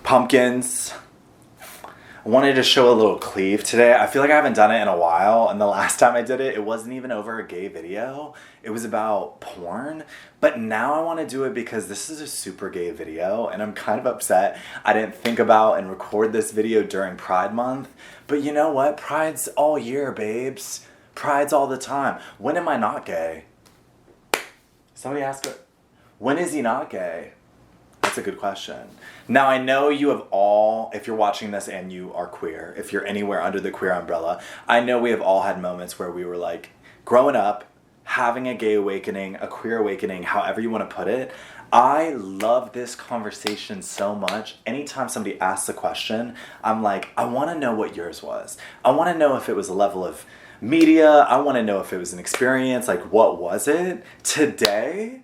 Pumpkins. I wanted to show a little cleave today. I feel like I haven't done it in a while, and the last time I did it, it wasn't even over a gay video. It was about porn, but now I want to do it because this is a super gay video, and I'm kind of upset I didn't think about and record this video during Pride Month. But you know what? Pride's all year, babes. Pride's all the time. When am I not gay? Somebody asked it. When is he not gay? That's a good question. Now, I know you have all, if you're watching this and you are queer, if you're anywhere under the queer umbrella, I know we have all had moments where we were like, growing up, having a gay awakening, a queer awakening, however you want to put it. I love this conversation so much. Anytime somebody asks a question, I'm like, I want to know what yours was. I want to know if it was a level of media. I want to know if it was an experience. Like, what was it? Today,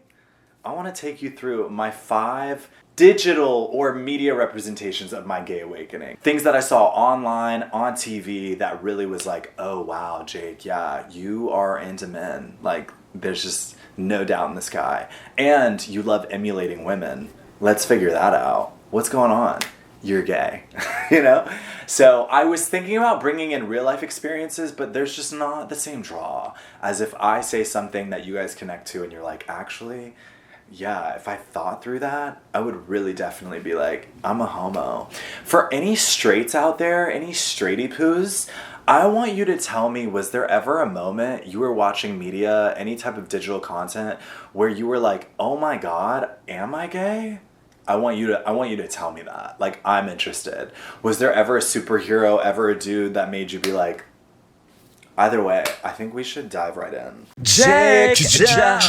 I want to take you through my 5 digital or media representations of my gay awakening. Things that I saw online, on TV, that really was like, oh wow, Jake, yeah, you are into men. Like, there's just no doubt in the sky. And you love emulating women. Let's figure that out. What's going on? You're gay, you know? So I was thinking about bringing in real life experiences, but there's just not the same draw as if I say something that you guys connect to and you're like, actually, yeah, if I thought through that, I would really definitely be like, I'm a homo. For any straights out there, any straighty poos, I want you to tell me, was there ever a moment you were watching media, any type of digital content, where you were like, oh my God, am I gay? I want you to tell me that. Like, I'm interested. Was there ever a superhero, ever a dude that made you be like, either way, I think we should dive right in. Jake Jones.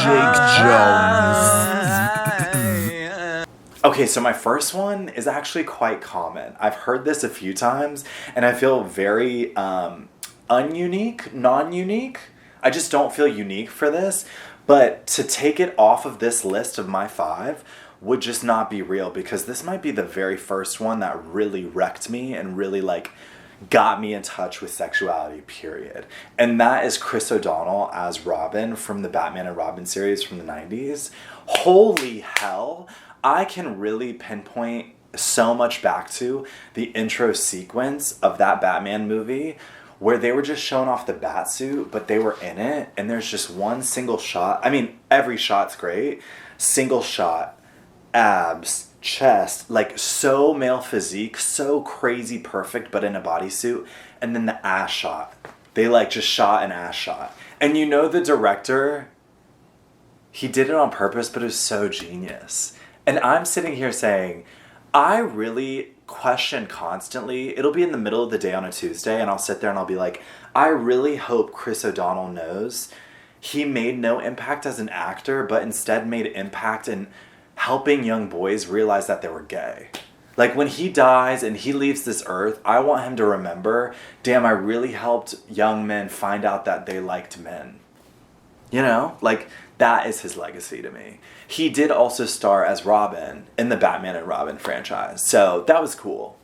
Okay, so my first one is actually quite common. I've heard this a few times, and I feel very ununique, non-unique. I just don't feel unique for this. But to take it off of this list of my 5 would just not be real, because this might be the very first one that really wrecked me and really like got me in touch with sexuality, period. And that is Chris O'Donnell as Robin from the Batman and Robin series from the 90s. Holy hell, I can really pinpoint so much back to the intro sequence of that Batman movie where they were just showing off the bat suit, but they were in it, and there's just one single shot. I mean, every shot's great. Single shot, abs, chest, like so male physique, so crazy perfect, but in a bodysuit. And then the ass shot. They like just shot an ass shot. And you know the director, he did it on purpose, but it was so genius. And I'm sitting here saying, I really question constantly. It'll be in the middle of the day on a Tuesday, and I'll sit there and I'll be like, I really hope Chris O'Donnell knows he made no impact as an actor, but instead made impact in helping young boys realize that they were gay. Like, when he dies and he leaves this earth, I want him to remember, damn, I really helped young men find out that they liked men. You know? Like, that is his legacy to me. He did also star as Robin in the Batman and Robin franchise. So that was cool,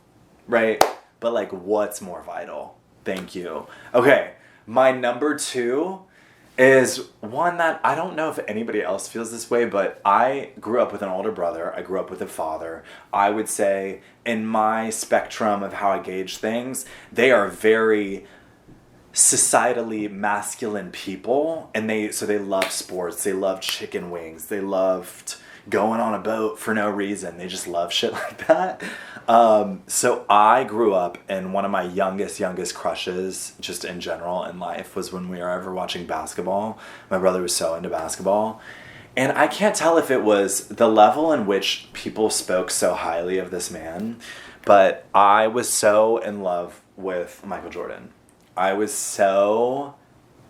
right? But like, what's more vital? Thank you. Okay, my number 2 is one that I don't know if anybody else feels this way, but I grew up with an older brother. I grew up with a father. I would say in my spectrum of how I gauge things, they are very societally masculine people, and they love sports. They love chicken wings. They loved going on a boat for no reason. They just love shit like that. So I grew up, and one of my youngest crushes just in general in life was when we were ever watching basketball. My brother was so into basketball. And I can't tell if it was the level in which people spoke so highly of this man, but I was so in love with Michael Jordan. I was so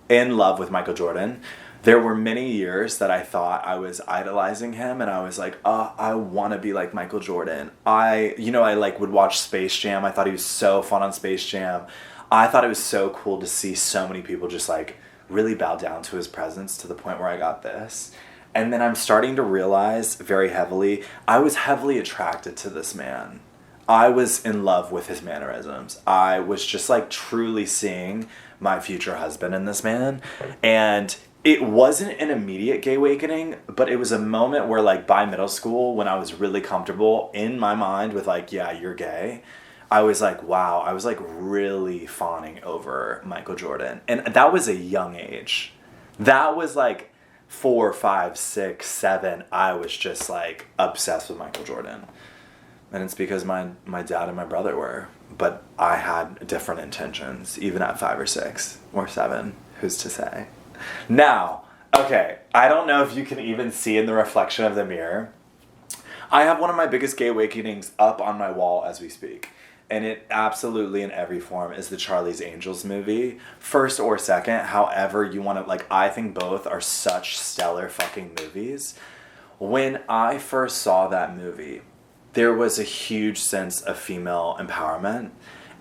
in love with Michael Jordan. There were many years that I thought I was idolizing him, and I was like, oh, I want to be like Michael Jordan. I like would watch Space Jam. I thought he was so fun on Space Jam. I thought it was so cool to see so many people just like really bow down to his presence, to the point where I got this. And then I'm starting to realize very heavily, I was heavily attracted to this man. I was in love with his mannerisms. I was just like truly seeing my future husband in this man. And it wasn't an immediate gay awakening, but it was a moment where, like, by middle school, when I was really comfortable in my mind with, like, yeah, you're gay, I was like, wow, I was, like, really fawning over Michael Jordan. And that was a young age. That was, like, 4, 5, 6, 7. I was just, like, obsessed with Michael Jordan. And it's because my dad and my brother were. But I had different intentions, even at 5 or 6 or 7. Who's to say? Now, okay, I don't know if you can even see in the reflection of the mirror. I have one of my biggest gay awakenings up on my wall as we speak. And it absolutely, in every form, is the Charlie's Angels movie. First or second, however you want to, like, I think both are such stellar fucking movies. When I first saw that movie, there was a huge sense of female empowerment.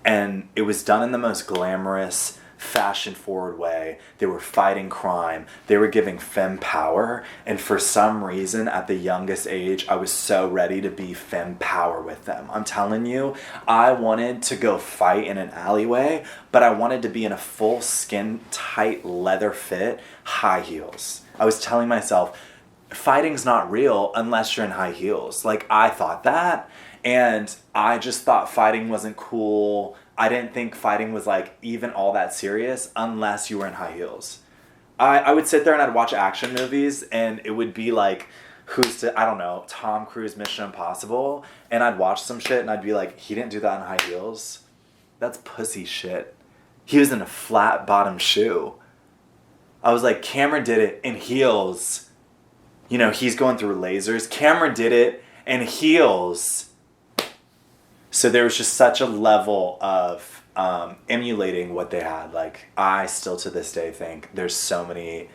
And it was done in the most glamorous, fashion-forward way. They were fighting crime. They were giving femme power. And for some reason, at the youngest age, I was so ready to be femme power with them. I'm telling you, I wanted to go fight in an alleyway, but I wanted to be in a full skin, tight, leather fit, high heels. I was telling myself, fighting's not real unless you're in high heels. Like, I thought that, and I just thought fighting wasn't cool. I didn't think fighting was, like, even all that serious unless you were in high heels. I would sit there and I'd watch action movies, and it would be like, I don't know, Tom Cruise Mission Impossible, and I'd watch some shit and I'd be like, he didn't do that in high heels? That's pussy shit. He was in a flat bottom shoe. I was like, Cameron did it in heels. You know, he's going through lasers. Cameron did it in heels. So there was just such a level of emulating what they had. Like, I still to this day think there's so many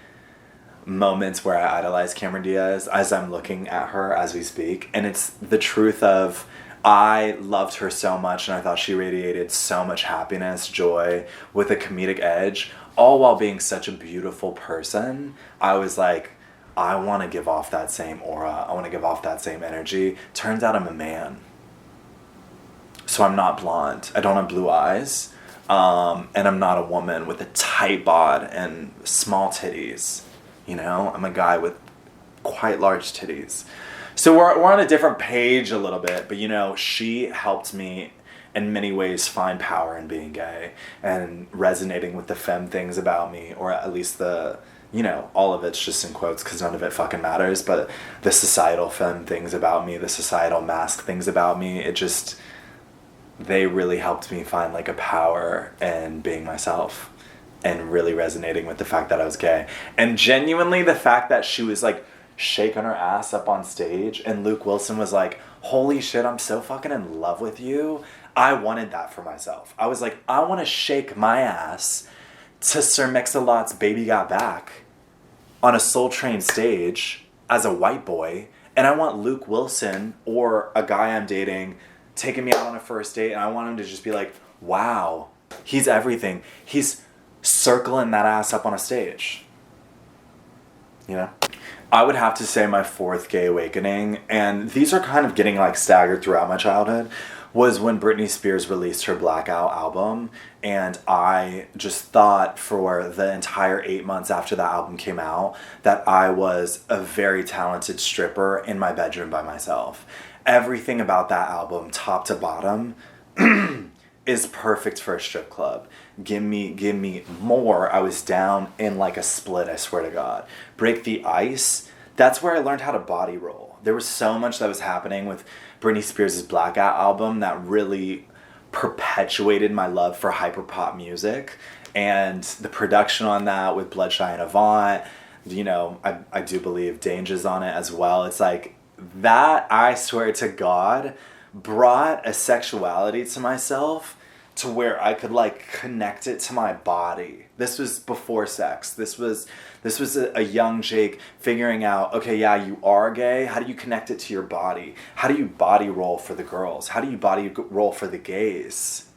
moments where I idolize Cameron Diaz as I'm looking at her as we speak. And it's the truth of, I loved her so much, and I thought she radiated so much happiness, joy, with a comedic edge, all while being such a beautiful person. I was like, I want to give off that same aura. I want to give off that same energy. Turns out I'm a man. So I'm not blonde. I don't have blue eyes. And I'm not a woman with a tight bod and small titties. You know, I'm a guy with quite large titties. So we're on a different page a little bit. But, you know, she helped me in many ways find power in being gay and resonating with the femme things about me, or at least the, you know, all of it's just in quotes because none of it fucking matters, but the societal femme things about me, the societal mask things about me, it just, they really helped me find, like, a power in being myself and really resonating with the fact that I was gay. And genuinely the fact that she was, like, shaking her ass up on stage and Luke Wilson was like, holy shit, I'm so fucking in love with you. I wanted that for myself. I was like, I want to shake my ass to Sir Mix-a-Lot's Baby Got Back on a Soul Train stage as a white boy, and I want Luke Wilson or a guy I'm dating taking me out on a first date, and I want him to just be like, wow, he's everything. He's circling that ass up on a stage. You know? I would have to say my fourth gay awakening, and these are kind of getting, like, staggered throughout my childhood, was when Britney Spears released her Blackout album, and I just thought for the entire 8 months after that album came out that I was a very talented stripper in my bedroom by myself. Everything about that album, top to bottom, is perfect for a strip club. Give me more. I was down in like a split, I swear to God. Break the Ice, that's where I learned how to body roll. There was so much that was happening with Britney Spears' Blackout album that really perpetuated my love for hyperpop music. And the production on that with Bloodshy and Avant, you know, I do believe Danger's on it as well. It's like, that, I swear to God, brought a sexuality to myself to where I could, like, connect it to my body. This was before sex. This was a young Jake figuring out, okay, yeah, you are gay. How do you connect it to your body? How do you body roll for the girls? How do you body roll for the gays?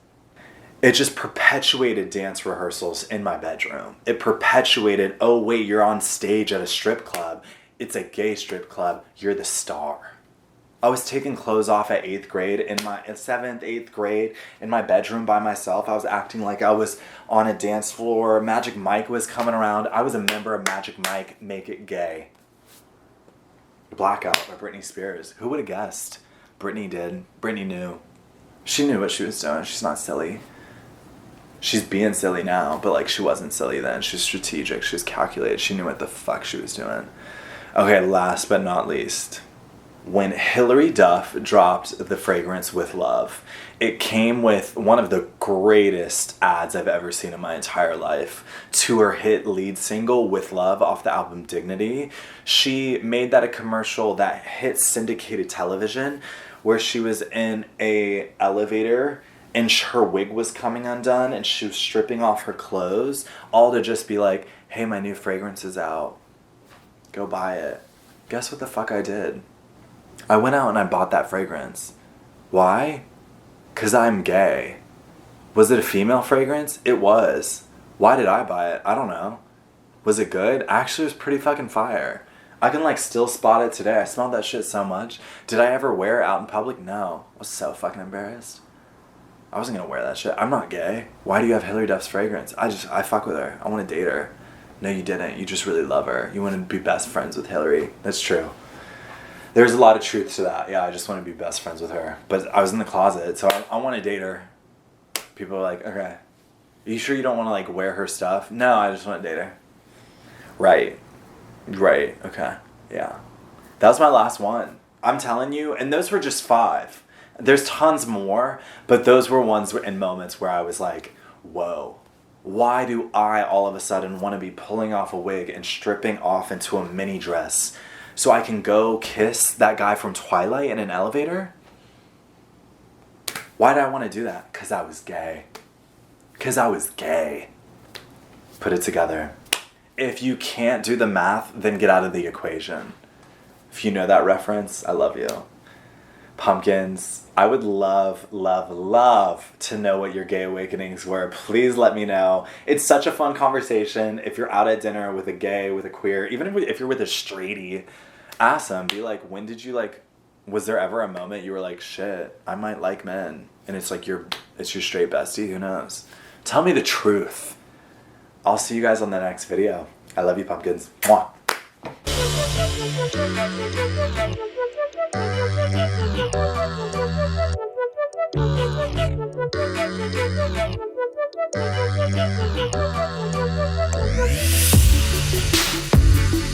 It just perpetuated dance rehearsals in my bedroom. It perpetuated, oh wait, you're on stage at a strip club. It's a gay strip club. You're the star. I was taking clothes off at 8th grade in my 7th, 8th grade in my bedroom by myself. I was acting like I was on a dance floor. Magic Mike was coming around. I was a member of Magic Mike, Make It Gay. Blackout by Britney Spears. Who would have guessed? Britney did. Britney knew. She knew what she was doing. She's not silly. She's being silly now, but like she wasn't silly then. She was strategic. She was calculated. She knew what the fuck she was doing. Okay, last but not least. When Hilary Duff dropped the fragrance With Love, it came with one of the greatest ads I've ever seen in my entire life to her hit lead single With Love off the album Dignity. She made that a commercial that hit syndicated television where she was in a elevator and her wig was coming undone and she was stripping off her clothes, all to just be like, hey, my new fragrance is out. Go buy it. Guess what the fuck I did? I went out and I bought that fragrance. Why? 'Cause I'm gay. Was it a female fragrance? It was. Why did I buy it? I don't know. Was it good? Actually, it was pretty fucking fire. I can like still spot it today. I smelled that shit so much. Did I ever wear it out in public? No. I was so fucking embarrassed. I wasn't gonna wear that shit. I'm not gay. Why do you have Hilary Duff's fragrance? I fuck with her. I want to date her. No, you didn't. You just really love her. You want to be best friends with Hilary. That's true. There's a lot of truth to that. Yeah, I just want to be best friends with her. But I was in the closet, so I want to date her. People are like, okay. Are you sure you don't want to like wear her stuff? No, I just want to date her. Right. Okay. Yeah. That was my last one. I'm telling you. And those were just 5. There's tons more. But those were ones in moments where I was like, whoa. Why do I all of a sudden want to be pulling off a wig and stripping off into a mini dress so I can go kiss that guy from Twilight in an elevator? Why did I want to do that? 'Cause I was gay. 'Cause I was gay. Put it together. If you can't do the math, then get out of the equation. If you know that reference, I love you. Pumpkins, I would love to know what your gay awakenings were. Please let me know. It's such a fun conversation. If you're out at dinner with a gay, with a queer, even if you're with a straighty, ask them. Be like, when did you like, was there ever a moment you were like, shit, I might like men? And it's like it's your straight bestie, who knows? Tell me the truth. I'll see you guys on the next video. I love you, pumpkins. Mwah.